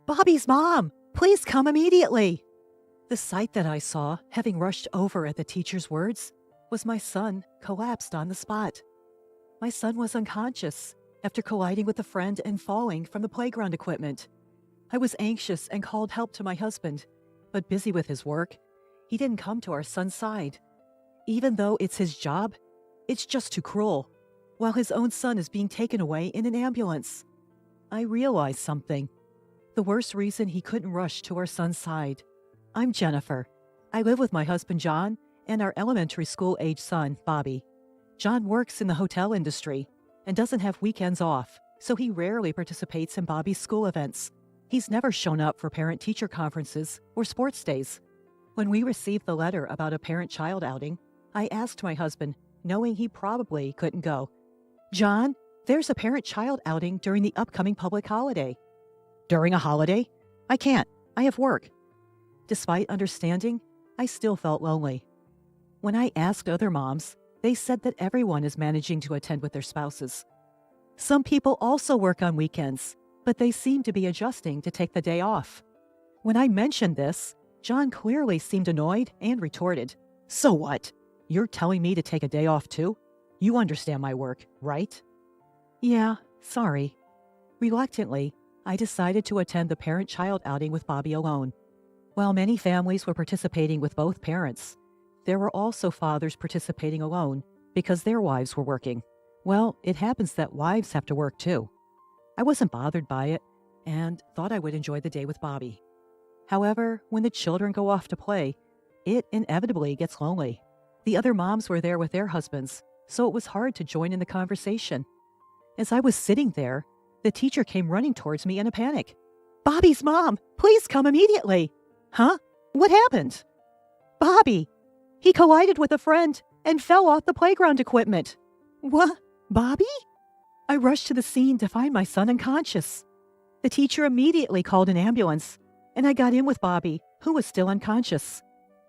Bobby's mom! Please come immediately! The sight that I saw, having rushed over at the teacher's words, was my son collapsed on the spot. My son was unconscious after colliding with a friend and falling from the playground equipment. I was anxious and called help to my husband, but busy with his work, he didn't come to our son's side. Even though it's his job, it's just too cruel, while his own son is being taken away in an ambulance. I realized something. The worst reason he couldn't rush to our son's side. I'm Jennifer. I live with my husband John and our elementary school-age son, Bobby. John works in the hotel industry and doesn't have weekends off, so he rarely participates in Bobby's school events. He's never shown up for parent-teacher conferences or sports days. When we received the letter about a parent-child outing, I asked my husband, knowing he probably couldn't go, "John, there's a parent-child outing during the upcoming public holiday." "During a holiday? I can't. I have work." Despite understanding, I still felt lonely. When I asked other moms, they said that everyone is managing to attend with their spouses. Some people also work on weekends, but they seem to be adjusting to take the day off. When I mentioned this, John clearly seemed annoyed and retorted, "So what? You're telling me to take a day off too? You understand my work, right?" "Yeah, sorry." Reluctantly, I decided to attend the parent-child outing with Bobby alone. While many families were participating with both parents, there were also fathers participating alone because their wives were working. Well, it happens that wives have to work too. I wasn't bothered by it and thought I would enjoy the day with Bobby. However, when the children go off to play, it inevitably gets lonely. The other moms were there with their husbands, so it was hard to join in the conversation. As I was sitting there, the teacher came running towards me in a panic. "Bobby's mom, please come immediately." "Huh? What happened?" "Bobby. He collided with a friend and fell off the playground equipment." "What? Bobby?" I rushed to the scene to find my son unconscious. The teacher immediately called an ambulance, and I got in with Bobby, who was still unconscious.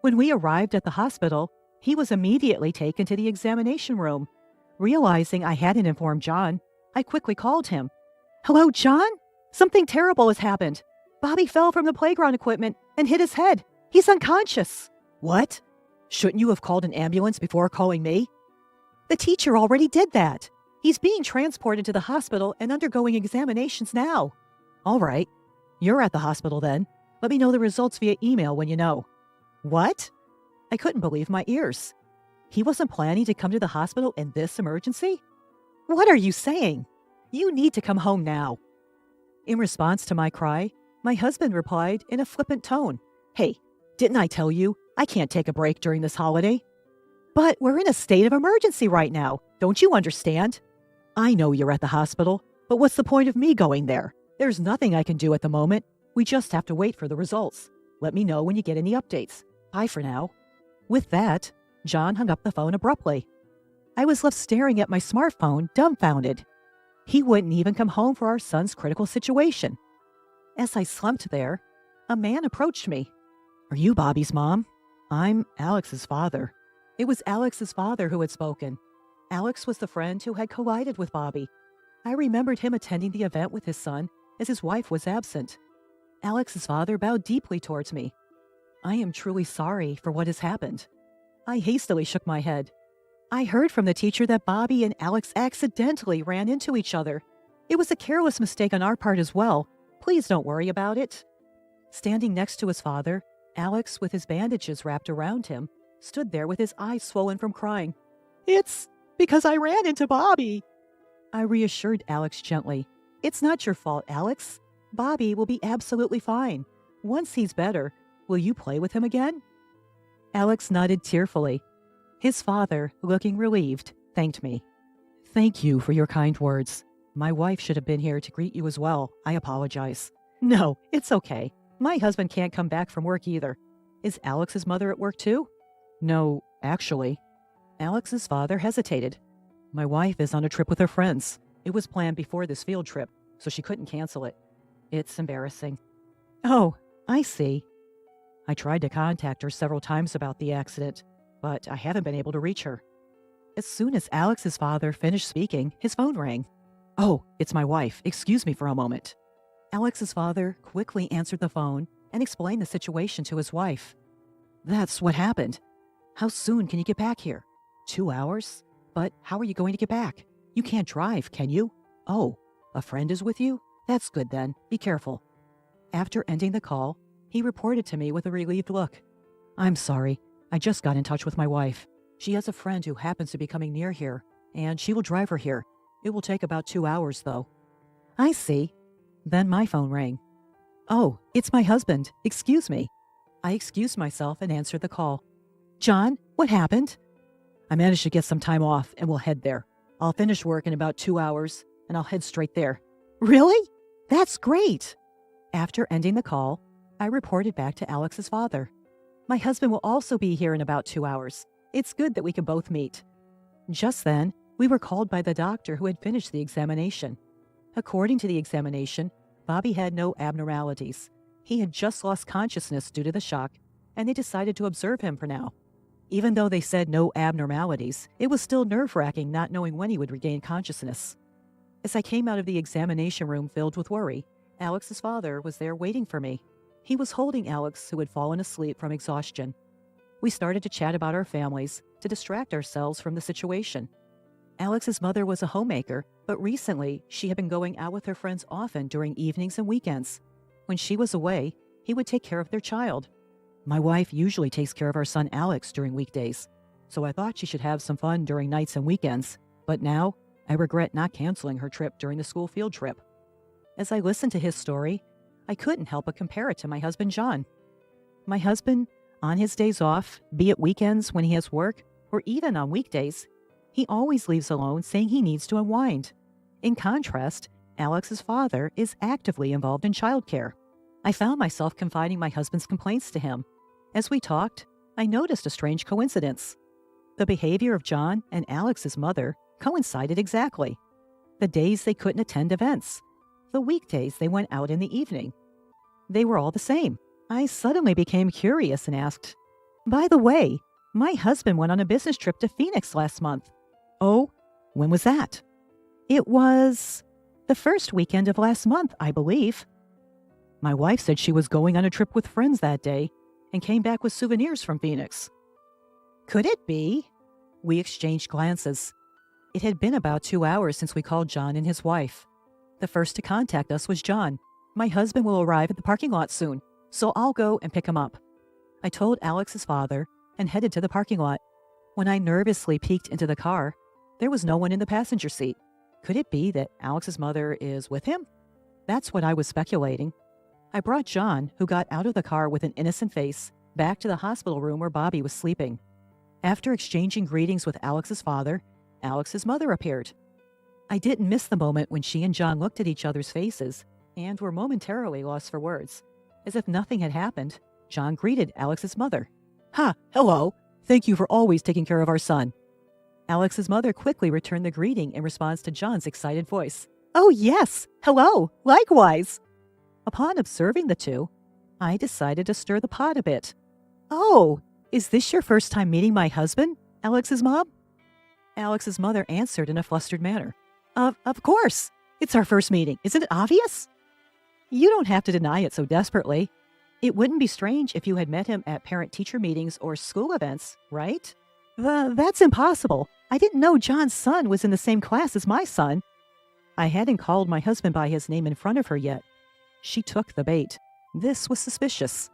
When we arrived at the hospital, he was immediately taken to the examination room. Realizing I hadn't informed John, I quickly called him. "Hello, John? Something terrible has happened. Bobby fell from the playground equipment and hit his head. He's unconscious." "What? Shouldn't you have called an ambulance before calling me?" "The teacher already did that. He's being transported to the hospital and undergoing examinations now." "All right. You're at the hospital then. Let me know the results via email when you know." "What?" I couldn't believe my ears. He wasn't planning to come to the hospital in this emergency? "What are you saying? You need to come home now." In response to my cry, my husband replied in a flippant tone, "Hey, didn't I tell you I can't take a break during this holiday?" "But we're in a state of emergency right now. Don't you understand?" "I know you're at the hospital, but what's the point of me going there? There's nothing I can do at the moment. We just have to wait for the results. Let me know when you get any updates. Bye for now." With that, John hung up the phone abruptly. I was left staring at my smartphone, dumbfounded. He wouldn't even come home for our son's critical situation. As I slumped there, a man approached me. "Are you Bobby's mom? I'm Alex's father." It was Alex's father who had spoken. Alex was the friend who had collided with Bobby. I remembered him attending the event with his son as his wife was absent. Alex's father bowed deeply towards me. "I am truly sorry for what has happened." I hastily shook my head. "I heard from the teacher that Bobby and Alex accidentally ran into each other. It was a careless mistake on our part as well. Please don't worry about it." Standing next to his father, Alex, with his bandages wrapped around him, stood there with his eyes swollen from crying. "It's because I ran into Bobby." I reassured Alex gently. "It's not your fault, Alex. Bobby will be absolutely fine. Once he's better, will you play with him again?" Alex nodded tearfully. His father, looking relieved, thanked me. "Thank you for your kind words. My wife should have been here to greet you as well. I apologize." "No, it's okay. My husband can't come back from work either. Is Alex's mother at work too?" "No, actually." Alex's father hesitated. "My wife is on a trip with her friends. It was planned before this field trip, so she couldn't cancel it. It's embarrassing." "Oh, I see." I tried to contact her several times about the accident, but I haven't been able to reach her. As soon as Alex's father finished speaking, his phone rang. "Oh, it's my wife. Excuse me for a moment." Alex's father quickly answered the phone and explained the situation to his wife. That's what happened. How soon can you get back here? 2 hours? But how are you going to get back? You can't drive, can you? Oh, a friend is with you? That's good then. Be careful. After ending the call, he reported to me with a relieved look. I'm sorry. I just got in touch with my wife. She has a friend who happens to be coming near here, and she will drive her here. It will take about 2 hours, though. I see. Then my phone rang. Oh, it's my husband. Excuse me. I excused myself and answered the call. John, what happened? I managed to get some time off and we'll head there. I'll finish work in about 2 hours and I'll head straight there. Really? That's great. After ending the call, I reported back to Alex's father. My husband will also be here in about 2 hours. It's good that we can both meet. Just then, we were called by the doctor who had finished the examination. According to the examination, Bobby had no abnormalities. He had just lost consciousness due to the shock, and they decided to observe him for now. Even though they said no abnormalities, it was still nerve-wracking not knowing when he would regain consciousness. As I came out of the examination room filled with worry, Alex's father was there waiting for me. He was holding Alex, who had fallen asleep from exhaustion. We started to chat about our families to distract ourselves from the situation. Alex's mother was a homemaker, but recently she had been going out with her friends often during evenings and weekends. When she was away, he would take care of their child. My wife usually takes care of our son Alex during weekdays, so I thought she should have some fun during nights and weekends. But now, I regret not canceling her trip during the school field trip. As I listened to his story, I couldn't help but compare it to my husband John. My husband, on his days off, be it weekends when he has work, or even on weekdays, he always leaves alone saying he needs to unwind. In contrast, Alex's father is actively involved in childcare. I found myself confiding my husband's complaints to him. As we talked, I noticed a strange coincidence. The behavior of John and Alex's mother coincided exactly. The days they couldn't attend events. The weekdays they went out in the evening. They were all the same. I suddenly became curious and asked, by the way, my husband went on a business trip to Phoenix last month. Oh, when was that? It was the first weekend of last month, I believe. My wife said she was going on a trip with friends that day and came back with souvenirs from Phoenix. Could it be? We exchanged glances. It had been about 2 hours since we called John and his wife. The first to contact us was John. My husband will arrive at the parking lot soon, so I'll go and pick him up. I told Alex's father and headed to the parking lot. When I nervously peeked into the car, there was no one in the passenger seat. Could it be that Alex's mother is with him? That's what I was speculating. I brought John, who got out of the car with an innocent face, back to the hospital room where Bobby was sleeping. After exchanging greetings with Alex's father, Alex's mother appeared. I didn't miss the moment when she and John looked at each other's faces and were momentarily lost for words. As if nothing had happened, John greeted Alex's mother. Ha, hello. Thank you for always taking care of our son. Alex's mother quickly returned the greeting in response to John's excited voice. Oh, yes. Hello. Likewise. Upon observing the two, I decided to stir the pot a bit. Oh, is this your first time meeting my husband, Alex's mom? Alex's mother answered in a flustered manner. Of course. It's our first meeting. Isn't it obvious? You don't have to deny it so desperately. It wouldn't be strange if you had met him at parent-teacher meetings or school events, right? That's impossible. I didn't know John's son was in the same class as my son. I hadn't called my husband by his name in front of her yet. She took the bait. This was suspicious.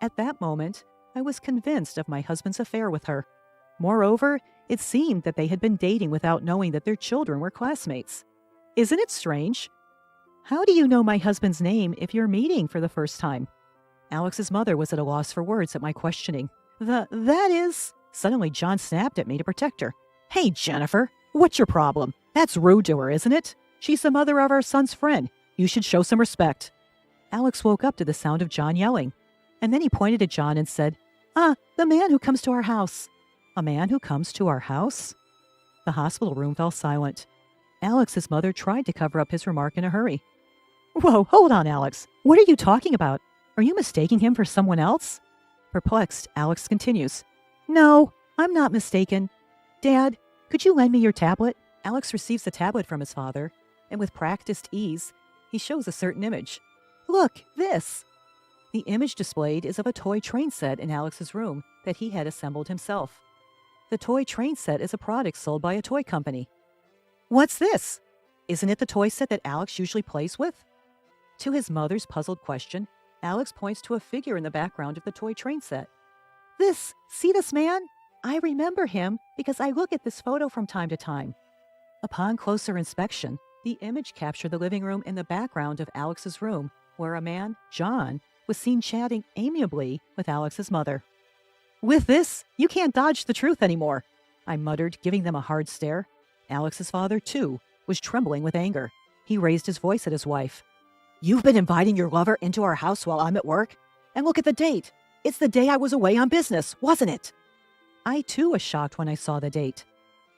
At that moment, I was convinced of my husband's affair with her. Moreover, it seemed that they had been dating without knowing that their children were classmates. Isn't it strange? How do you know my husband's name if you're meeting for the first time? Alex's mother was at a loss for words at my questioning. That is... Suddenly, John snapped at me to protect her. Hey, Jennifer, what's your problem? That's rude to her, isn't it? She's the mother of our son's friend. You should show some respect. Alex woke up to the sound of John yelling, and then he pointed at John and said, the man who comes to our house. A man who comes to our house? The hospital room fell silent. Alex's mother tried to cover up his remark in a hurry. Whoa, hold on, Alex. What are you talking about? Are you mistaking him for someone else? Perplexed, Alex continues. No, I'm not mistaken. Dad, could you lend me your tablet? Alex receives the tablet from his father, and with practiced ease, He shows a certain image. Look, this! The image displayed is of a toy train set in Alex's room that he had assembled himself. The toy train set is a product sold by a toy company. What's this? Isn't it the toy set that Alex usually plays with? To his mother's puzzled question, Alex points to a figure in the background of the toy train set. See this man? I remember him because I look at this photo from time to time. Upon closer inspection, the image captured the living room in the background of Alex's room, where a man, John, was seen chatting amiably with Alex's mother. With this, you can't dodge the truth anymore, I muttered, giving them a hard stare. Alex's father, too, was trembling with anger. He raised his voice at his wife. You've been inviting your lover into our house while I'm at work? And look at the date. It's the day I was away on business, wasn't it? I, too, was shocked when I saw the date.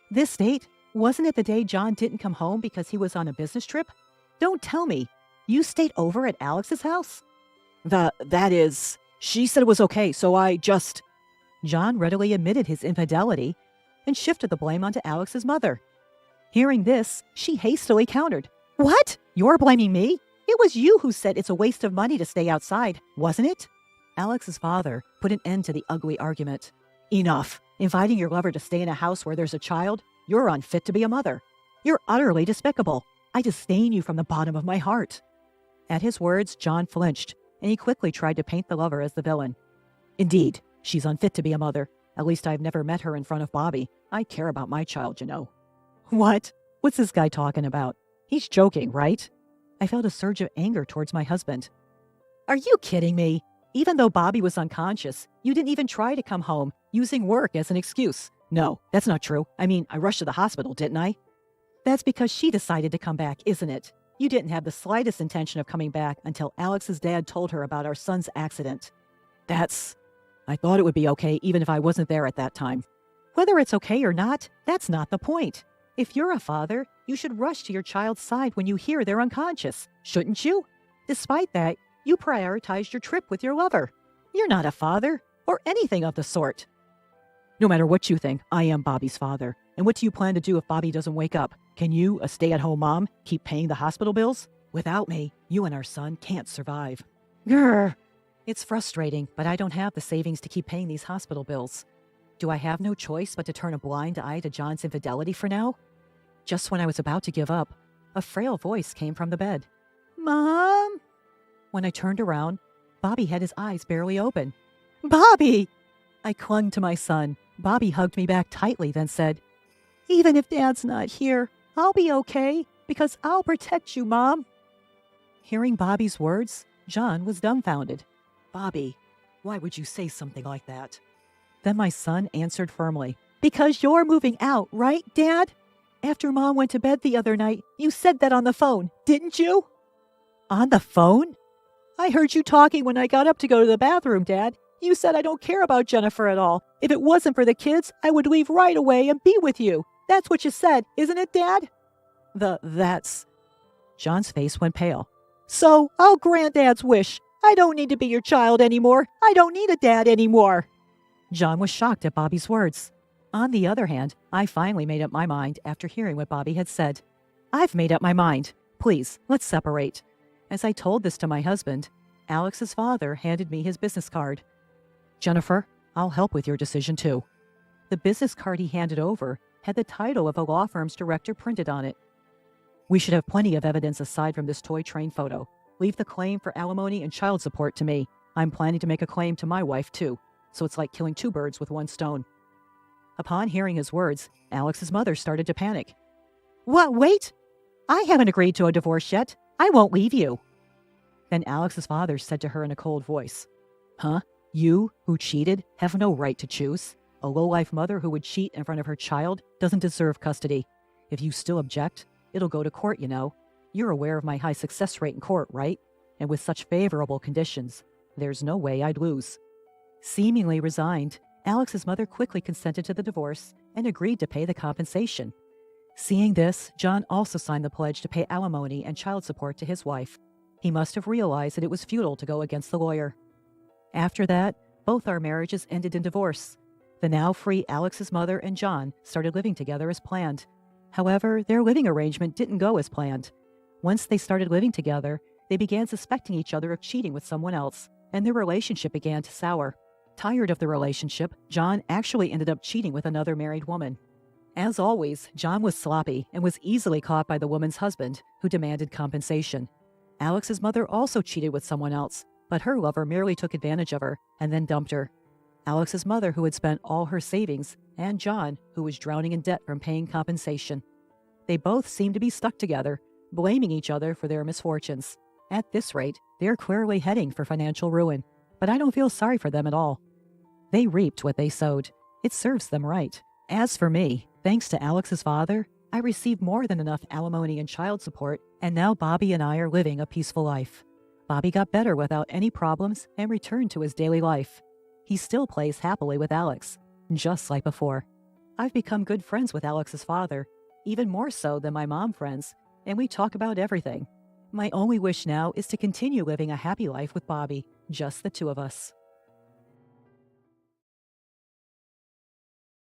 This date? Wasn't it the day John didn't come home because he was on a business trip? Don't tell me. You stayed over at Alex's house? That is, she said it was okay, so I just... John readily admitted his infidelity and shifted the blame onto Alex's mother. Hearing this, she hastily countered. What? You're blaming me? It was you who said it's a waste of money to stay outside, wasn't it? Alex's father put an end to the ugly argument. Enough. Inviting your lover to stay in a house where there's a child? You're unfit to be a mother. You're utterly despicable. I disdain you from the bottom of my heart. At his words, John flinched, and he quickly tried to paint the lover as the villain. Indeed, she's unfit to be a mother. At least I've never met her in front of Bobby. I care about my child, you know. What? What's this guy talking about? He's joking, right? I felt a surge of anger towards my husband. Are you kidding me? Even though Bobby was unconscious, you didn't even try to come home, using work as an excuse. No, that's not true. I mean, I rushed to the hospital, didn't I? That's because she decided to come back, isn't it? You didn't have the slightest intention of coming back until Alex's dad told her about our son's accident. I thought it would be okay even if I wasn't there at that time. Whether it's okay or not, that's not the point. If you're a father, you should rush to your child's side when you hear they're unconscious, shouldn't you? Despite that, you prioritized your trip with your lover. You're not a father, or anything of the sort. No matter what you think, I am Bobby's father. And what do you plan to do if Bobby doesn't wake up? Can you, a stay-at-home mom, keep paying the hospital bills? Without me, you and our son can't survive. Grr. It's frustrating, but I don't have the savings to keep paying these hospital bills. Do I have no choice but to turn a blind eye to John's infidelity for now? Just when I was about to give up, a frail voice came from the bed. Mom? When I turned around, Bobby had his eyes barely open. Bobby! I clung to my son. Bobby hugged me back tightly, then said, Even if Dad's not here, I'll be okay, because I'll protect you, Mom. Hearing Bobby's words, John was dumbfounded. Bobby, why would you say something like that? Then my son answered firmly, Because you're moving out, right, Dad? After Mom went to bed the other night, you said that on the phone, didn't you? On the phone? I heard you talking when I got up to go to the bathroom, Dad. You said I don't care about Jennifer at all. If it wasn't for the kids, I would leave right away and be with you. That's what you said, isn't it, Dad? That's... John's face went pale. So, I'll grant Dad's wish. I don't need to be your child anymore. I don't need a dad anymore. John was shocked at Bobby's words. On the other hand, I finally made up my mind after hearing what Bobby had said. I've made up my mind. Please, let's separate. As I told this to my husband, Alex's father handed me his business card. Jennifer, I'll help with your decision too. The business card he handed over had the title of a law firm's director printed on it. We should have plenty of evidence aside from this toy train photo. Leave the claim for alimony and child support to me. I'm planning to make a claim to my wife too, so it's like killing two birds with one stone. Upon hearing his words, Alex's mother started to panic. What? Wait! I haven't agreed to a divorce yet. I won't leave you. Then Alex's father said to her in a cold voice, Huh? You, who cheated, have no right to choose. A low-life mother who would cheat in front of her child doesn't deserve custody. If you still object, it'll go to court, you know. You're aware of my high success rate in court, right? And with such favorable conditions, there's no way I'd lose. Seemingly resigned, Alex's mother quickly consented to the divorce and agreed to pay the compensation. Seeing this, John also signed the pledge to pay alimony and child support to his wife. He must have realized that it was futile to go against the lawyer. After that, both our marriages ended in divorce. The now free Alex's mother and John started living together as planned. However, their living arrangement didn't go as planned. Once they started living together, they began suspecting each other of cheating with someone else, and their relationship began to sour. Tired of the relationship, John actually ended up cheating with another married woman. As always, John was sloppy and was easily caught by the woman's husband, who demanded compensation. Alex's mother also cheated with someone else, but her lover merely took advantage of her and then dumped her. Alex's mother, who had spent all her savings, and John, who was drowning in debt from paying compensation. They both seemed to be stuck together, blaming each other for their misfortunes. At this rate, they're clearly heading for financial ruin, but I don't feel sorry for them at all. They reaped what they sowed. It serves them right. As for me, thanks to Alex's father, I received more than enough alimony and child support, and now Bobby and I are living a peaceful life. Bobby got better without any problems and returned to his daily life. He still plays happily with Alex, just like before. I've become good friends with Alex's father, even more so than my mom friends, and we talk about everything. My only wish now is to continue living a happy life with Bobby, just the two of us.